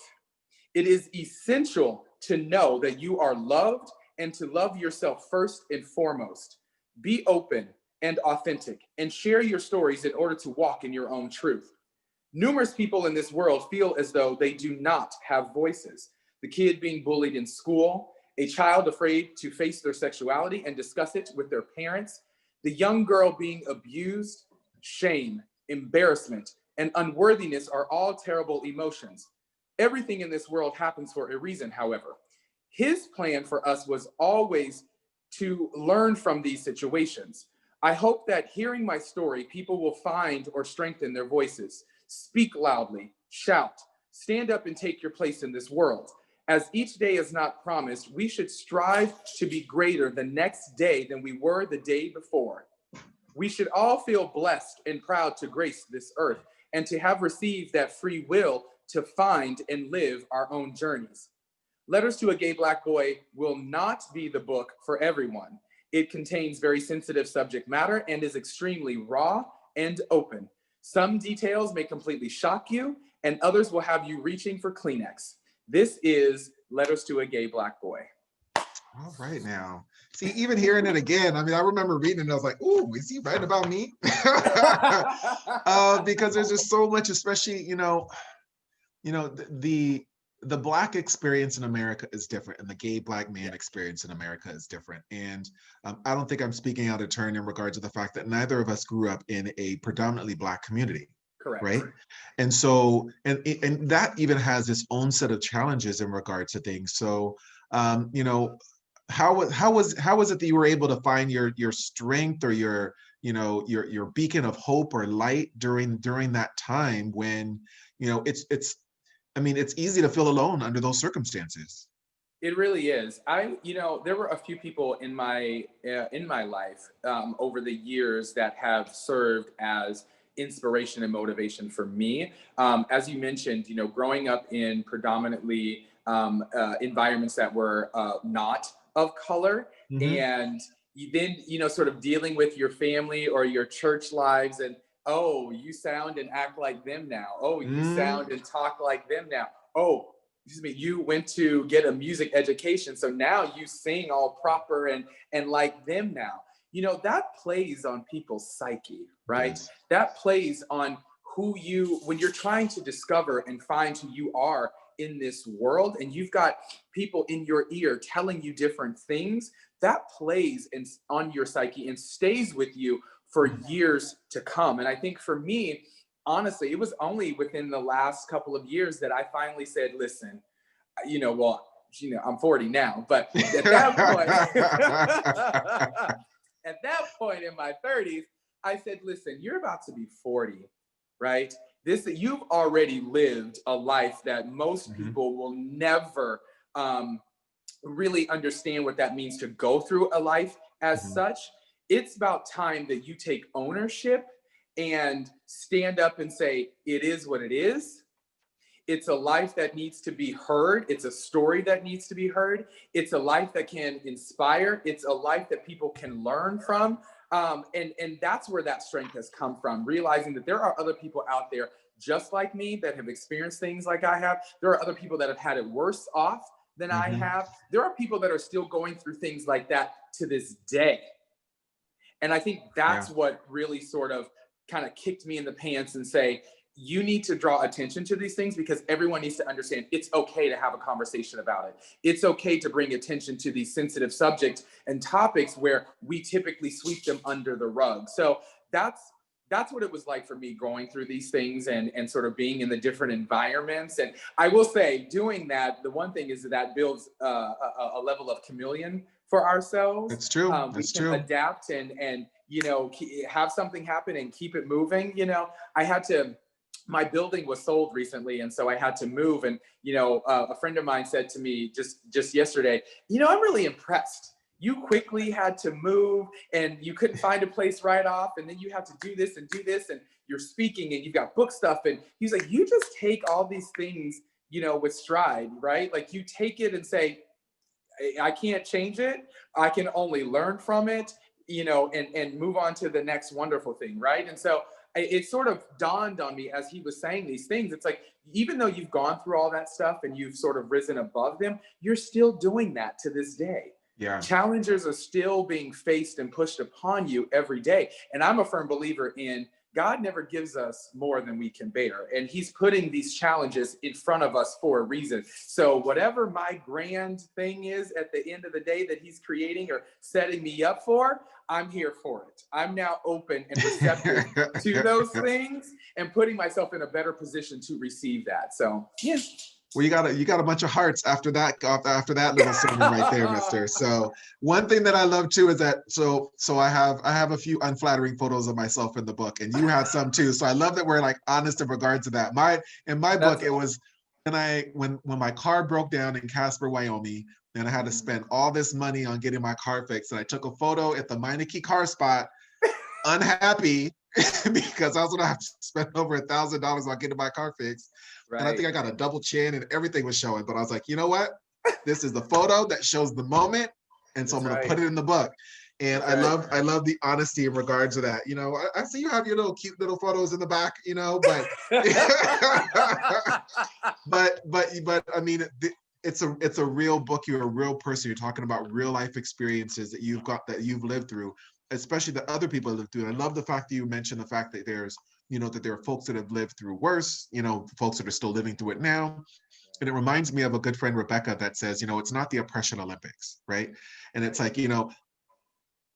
It is essential to know that you are loved and to love yourself first and foremost. Be open and authentic and share your stories in order to walk in your own truth. Numerous people in this world feel as though they do not have voices. The kid being bullied in school, a child afraid to face their sexuality and discuss it with their parents, the young girl being abused. Shame, embarrassment, and unworthiness are all terrible emotions. Everything in this world happens for a reason, however. His plan for us was always to learn from these situations. I hope that hearing my story, people will find or strengthen their voices. Speak loudly, shout, stand up and take your place in this world. As each day is not promised, we should strive to be greater the next day than we were the day before. We should all feel blessed and proud to grace this earth and to have received that free will to find and live our own journeys. Letters to a Gay Black Boy will not be the book for everyone. It contains very sensitive subject matter and is extremely raw and open. Some details may completely shock you, and others will have you reaching for Kleenex. This is Letters to a Gay Black Boy. all right now. See, even hearing it again, I mean, I remember reading it and I was like, ooh, is he writing about me? Because there's just so much, especially, the Black experience in America is different, and the gay Black man experience in America is different. And I don't think I'm speaking out of turn in regards to the fact that neither of us grew up in a predominantly Black community. Correct. Right. And so, and that even has its own set of challenges in regards to things. So, how was it that you were able to find your strength or your beacon of hope or light during that time when it's easy to feel alone under those circumstances. It really is. There were a few people in my life over the years that have served as inspiration and motivation for me. As you mentioned, growing up in predominantly environments that were not of color, Mm-hmm. and then sort of dealing with your family or your church lives, and oh, you sound and act like them now. Oh, you sound and talk like them now. Oh, excuse me, you went to get a music education, so now you sing all proper and like them now. That plays on people's psyche, right? Yes. That plays on when you're trying to discover and find who you are in this world, and you've got people in your ear telling you different things. That plays on your psyche and stays with you for years to come. And I think for me, honestly, it was only within the last couple of years that I finally said, listen, well, I'm 40 now, but at that point, at that point in my 30s, I said, listen, you're about to be 40, right? You've already lived a life that most people will never really understand what that means to go through a life as such. It's about time that you take ownership and stand up and say, it is what it is. It's a life that needs to be heard. It's a story that needs to be heard. It's a life that can inspire. It's a life that people can learn from. And that's where that strength has come from, realizing that there are other people out there just like me that have experienced things like I have. There are other people that have had it worse off than I have. There are people that are still going through things like that to this day. And I think that's what really sort of kind of kicked me in the pants and say, you need to draw attention to these things, because everyone needs to understand it's okay to have a conversation about it. It's okay to bring attention to these sensitive subjects and topics where we typically sweep them under the rug. So that's what it was like for me going through these things and sort of being in the different environments. And I will say, doing that, the one thing is that builds a level of chameleon for ourselves. That's true. We can adapt and have something happen and keep it moving. My building was sold recently, and so I had to move. And a friend of mine said to me just yesterday, I'm really impressed. You quickly had to move, and you couldn't find a place right off, and then you have to do this, and you're speaking, and you've got book stuff. And he's like, you just take all these things, with stride, right? Like, you take it and say, I can't change it. I can only learn from it, and move on to the next wonderful thing, right? And so it sort of dawned on me as he was saying these things. It's like, even though you've gone through all that stuff and you've sort of risen above them, you're still doing that to this day. Yeah. Challenges are still being faced and pushed upon you every day. And I'm a firm believer in God never gives us more than we can bear. And he's putting these challenges in front of us for a reason. So whatever my grand thing is at the end of the day that he's creating or setting me up for, I'm here for it. I'm now open and receptive to those things and putting myself in a better position to receive that. So, yeah. Well, you got a bunch of hearts after that little sermon right there, mister. So one thing that I love too is that so I have a few unflattering photos of myself in the book, and you had some too. So I love that we're like honest in regards to that. In my book, it was when my car broke down in Casper, Wyoming, and I had to spend all this money on getting my car fixed. And I took a photo at the Meineke car spot, unhappy because I was gonna have to spend over $1,000 on getting my car fixed. Right. And I think I got a double chin and everything was showing, but I was like, you know what? This is the photo that shows the moment. And so I'm going to put it in the book. And I love the honesty in regards to that. I see you have your little cute little photos in the back, but I mean, it's a real book. You're a real person. You're talking about real life experiences that you've lived through, especially that other people lived through. And I love the fact that you mentioned the fact that that there are folks that have lived through worse, folks that are still living through it now. And it reminds me of a good friend, Rebecca, that says, it's not the oppression Olympics, right? And it's like,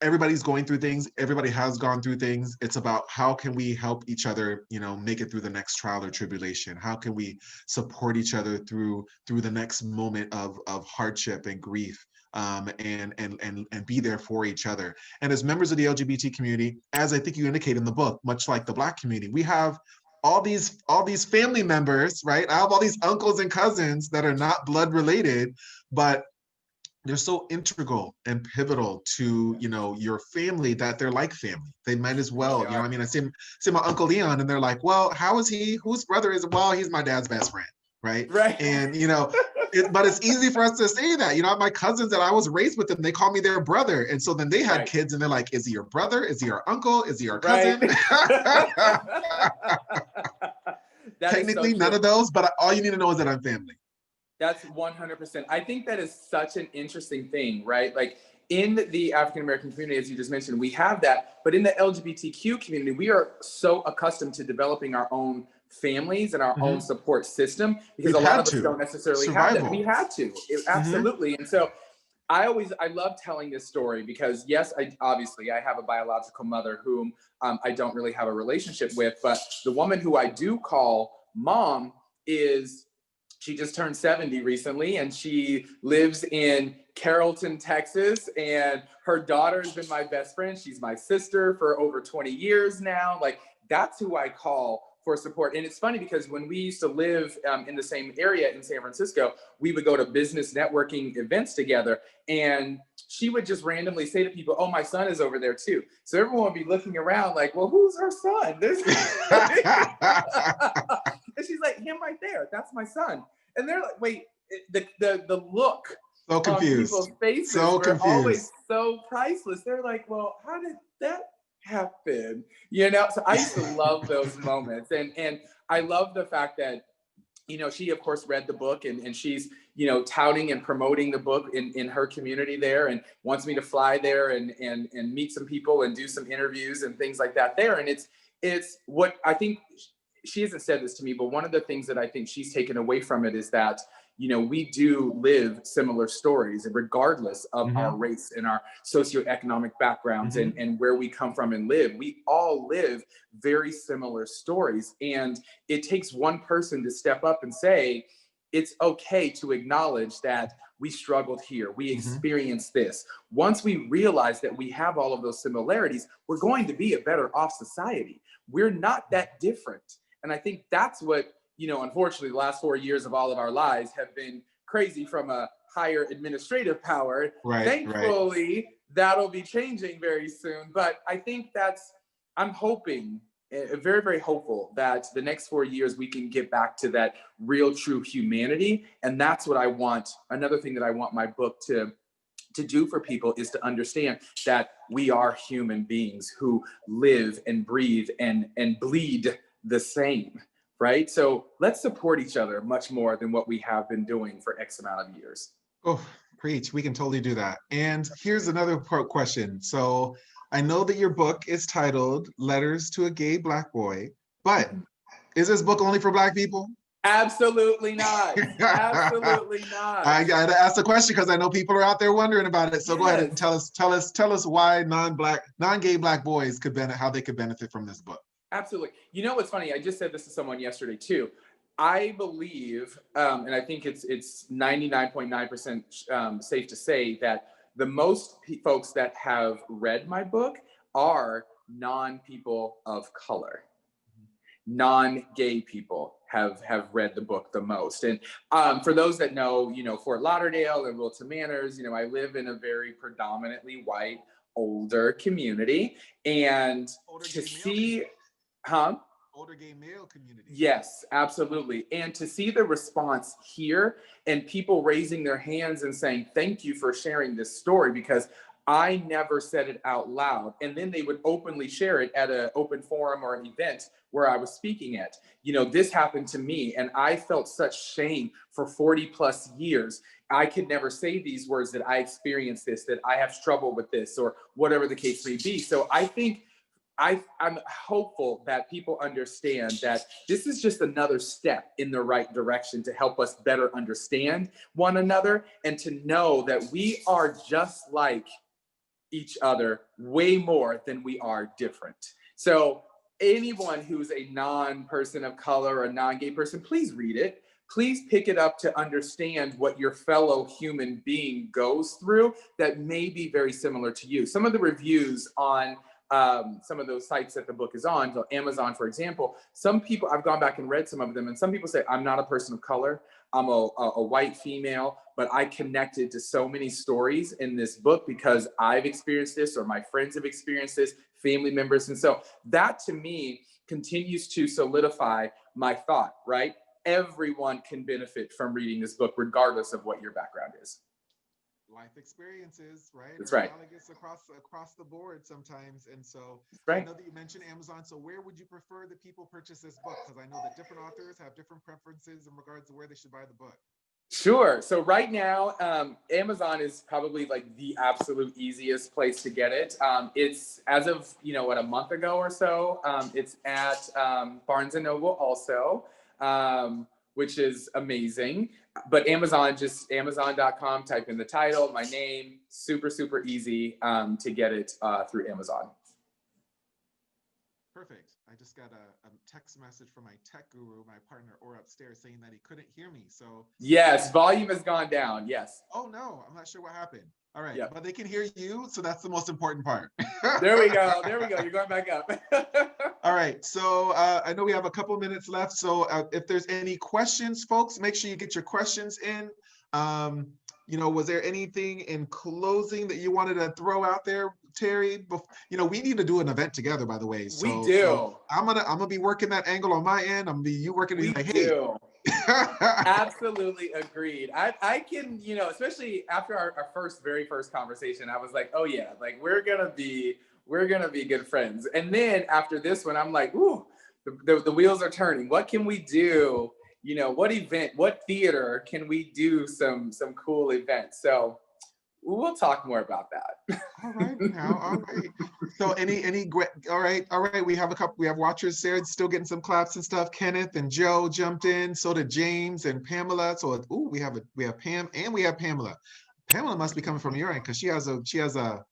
everybody's going through things. Everybody has gone through things. It's about how can we help each other, make it through the next trial or tribulation? How can we support each other through the next moment of hardship and grief? And be there for each other. And as members of the LGBT community, as I think you indicate in the book, much like the Black community, we have all these family members, right? I have all these uncles and cousins that are not blood related, but they're so integral and pivotal to your family that they're like family. They might as well. I mean, I see my Uncle Leon, and they're like, well, how is he? Whose brother is it? Well, he's my dad's best friend. Right. And, but it's easy for us to say that, my cousins that I was raised with them, they call me their brother. And so then they had kids and they're like, is he your brother? Is he your uncle? Is he your cousin? Technically, so none of those, but all you need to know is that I'm family. That's 100%. I think that is such an interesting thing, right? Like, in the African-American community, as you just mentioned, we have that, but in the LGBTQ community, we are so accustomed to developing our own families and our own support system, because a lot of us don't necessarily have that. We had to, absolutely. And so I love telling this story because yes, obviously I have a biological mother whom I don't really have a relationship with, but the woman who I do call mom she just turned 70 recently, and she lives in Carrollton, Texas, and her daughter has been my best friend. She's my sister for over 20 years now. Like, that's who I call for support. And it's funny because when we used to live in the same area in San Francisco, we would go to business networking events together, and she would just randomly say to people, "Oh, my son is over there too." So everyone would be looking around like, "Well, who's her son?" And she's like, "Him right there. That's my son." And they're like, "Wait." The look So on confused. people's faces So were confused. always so priceless. They're like, "Well, how did that happen?" You know, so I used to love those moments. And I love the fact that, you know, she of course read the book, and she's, you know, touting and promoting the book in her community there, and wants me to fly there and meet some people and do some interviews and things like that there. And it's what I think, she hasn't said this to me, but one of the things that I think she's taken away from it is that, you know, we do live similar stories regardless of our race and our socioeconomic backgrounds and where we come from and live. We all live very similar stories. And it takes one person to step up and say, it's okay to acknowledge that we struggled here, we experienced this. Once we realize that we have all of those similarities, we're going to be a better off society. We're not that different. And I think that's what, you know, unfortunately, the last 4 years of all of our lives have been crazy from a higher administrative power. Right, thankfully, that'll be changing very soon. But I think I'm hoping, very, very hopeful that the next 4 years we can get back to that real, true humanity. And that's what I want. Another thing that I want my book to do for people is to understand that we are human beings who live and breathe and bleed the same, right? So let's support each other much more than what we have been doing for X amount of years. Oh, preach. We can totally do that. And here's another question. So I know that your book is titled Letters to a Gay Black Boy, but is this book only for Black people? Absolutely not. Absolutely not. I got to ask the question because I know people are out there wondering about it. So go ahead and tell us why non-gay Black boys how they could benefit from this book. Absolutely. You know what's funny? I just said this to someone yesterday too. I believe, and I think it's 99.9% safe to say that the most folks that have read my book are non-people of color. Non-gay people have read the book the most. And for those that know, you know, Fort Lauderdale and Wilton Manors, you know, I live in a very predominantly white, older community. And to see... Older gay male community. Yes, absolutely. And to see the response here and people raising their hands and saying, "Thank you for sharing this story because I never said it out loud." And then they would openly share it at an open forum or an event where I was speaking at. You know, this happened to me and I felt such shame for 40 plus years. I could never say these words, that I experienced this, that I have struggled with this, or whatever the case may be. So I think I'm hopeful that people understand that this is just another step in the right direction to help us better understand one another and to know that we are just like each other way more than we are different. So anyone who's a non-person of color or a non-gay person, please read it. Please pick it up to understand what your fellow human being goes through that may be very similar to you. Some of the reviews on some of those sites that the book is on, so Amazon, for example, some people, I've gone back and read some of them, and some people say, "I'm not a person of color. I'm a white female, but I connected to so many stories in this book because I've experienced this, or my friends have experienced this, family members." And so that to me continues to solidify my thought, right? Everyone can benefit from reading this book, regardless of what your background is. Life experiences, right? That's right. It's across the board sometimes. And so right. I know that you mentioned Amazon. So where would you prefer that people purchase this book? Because I know that different authors have different preferences in regards to where they should buy the book. Sure. So right now, Amazon is probably like the absolute easiest place to get it. It's as of, a month ago or so, it's at Barnes & Noble also. which is amazing. But Amazon, just Amazon.com, type in the title, my name, super, super easy to get it through Amazon. Perfect. I just got a text message from my tech guru, my partner, or upstairs, saying that he couldn't hear me. So yes, volume has gone down. Yes. Oh no, I'm not sure what happened. All right, yep. But they can hear you, so that's the most important part. There we go. There we go. You're going back up. All right. So I know we have a couple minutes left. So if there's any questions, folks, make sure you get your questions in. You know, was there anything in closing that you wanted to throw out there, Terry? You know, we need to do an event together, by the way. So, we do. So I'm gonna be working that angle on my end. I'm gonna be you working. We like, do. Hey. Absolutely agreed. I can, you know, especially after our very first conversation, I was like, oh yeah, like we're gonna be good friends. And then after this one, I'm like, ooh, the wheels are turning. What can we do? You know, what event, what theater can we do some cool events? So we'll talk more about that. All right, now, all right. So all right. We have watchers there still getting some claps and stuff. Kenneth and Joe jumped in. So did James and Pamela. So we have Pam and we have Pamela. Pamela must be coming from your end because she has a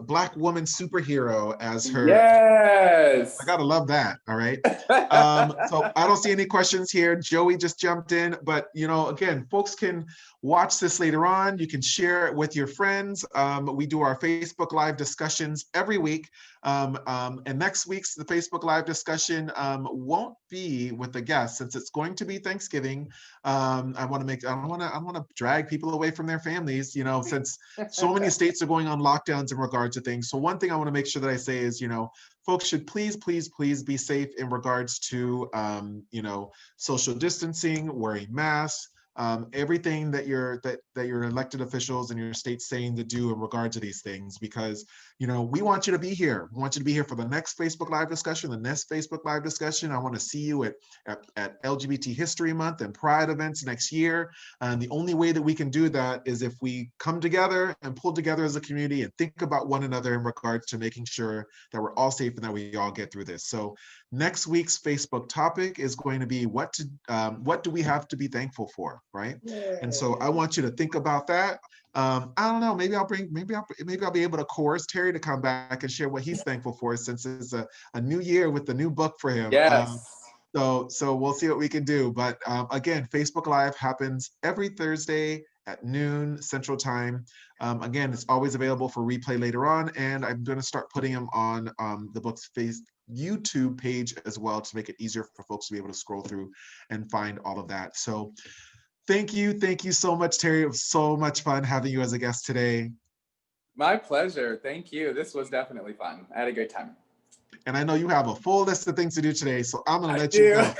Black woman superhero as her. Yes. I gotta love that. All right. So I don't see any questions here. Joey just jumped in, but you know, again, folks can watch this later on. You can share it with your friends. We do our Facebook Live discussions every week. And next week's the Facebook Live discussion won't be with the guests since it's going to be Thanksgiving. I want to drag people away from their families, you know, since so many states are going on lockdowns in regard to things. So one thing I want to make sure that I say is, you know, folks should please be safe in regards to, you know, social distancing, wearing masks, everything that your elected officials in your state saying to do in regard to these things, because you know we want you to be here. We want you to be here for the next Facebook Live discussion, the next Facebook Live discussion. I want to see you at LGBT History Month and Pride events next year. And the only way that we can do that is if we come together and pull together as a community and think about one another in regards to making sure that we're all safe and that we all get through this. So next week's Facebook topic is going to be what do we have to be thankful for, right? Yay. And so I want you to think about that. I don't know, maybe I'll be able to coerce Terry to come back and share what he's thankful for, since it's a new year with the new book for him. Yes. So we'll see what we can do. But again, Facebook Live happens every Thursday at noon Central Time. Again, it's always available for replay later on, and I'm going to start putting them on the book's YouTube page as well to make it easier for folks to be able to scroll through and find all of that. So thank you so much, Terry. It was so much fun having you as a guest today. My pleasure. Thank you. This was definitely fun. I had a great time. And I know you have a full list of things to do today, so I'm going to let you go.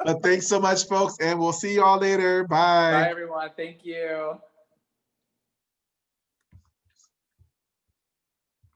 But thanks so much, folks, and we'll see you all later. Bye. Bye, everyone. Thank you.